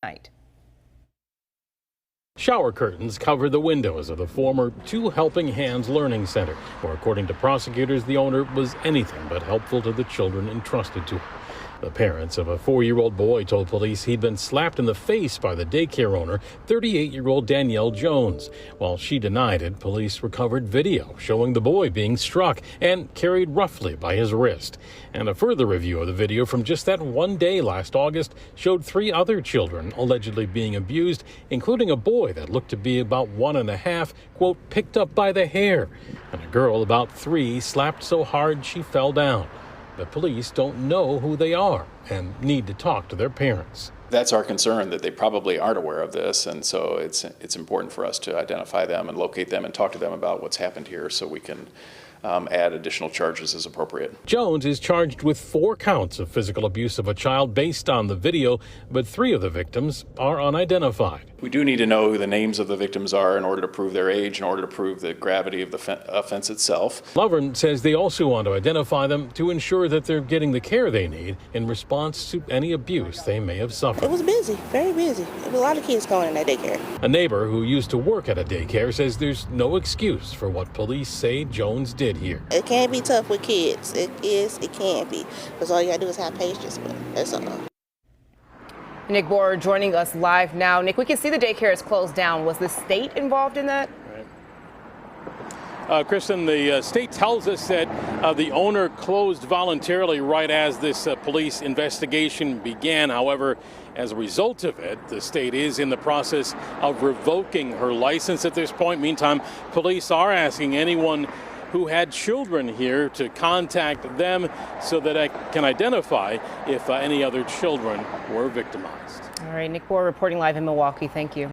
night. Shower curtains covered the windows of the former Two Helping Hands Learning Center, where, according to prosecutors, the owner was anything but helpful to the children entrusted to her. The parents of a 4-year-old boy told police he'd been slapped in the face by the daycare owner, 38-year-old Danielle Jones. While she denied it, police recovered video showing the boy being struck and carried roughly by his wrist. And a further review of the video from just that one day last August showed 3 other children allegedly being abused, including a boy that looked to be about 1.5, quote, picked up by the hair, and a girl about 3 slapped so hard she fell down. The police don't know who they are and need to talk to their parents. That's our concern, that they probably aren't aware of this, and so it's important for us to identify them and locate them and talk to them about what's happened here so we can add additional charges as appropriate. Jones is charged with 4 counts of physical abuse of a child based on the video, but 3 of the victims are unidentified. We do need to know who the names of the victims are in order to prove their age, in order to prove the gravity of the offense itself. Lovern says they also want to identify them to ensure that they're getting the care they need in response to any abuse they may have suffered. It was busy, very busy. There was a lot of kids going in that daycare. A neighbor who used to work at a daycare says there's no excuse for what police say Jones did here. It can be tough with kids. It can be. Because all you gotta do is have patience with them. That's all. Nick Boer joining us live now. Nick, we can see the daycare is closed down. Was the state involved in that? Kristen, the state tells us that the owner closed voluntarily right as this police investigation began. However, as a result of it, the state is in the process of revoking her license at this point. Meantime, police are asking anyone who had children here to contact them so that I can identify if any other children were victimized. All right, Nick Boer reporting live in Milwaukee. Thank you.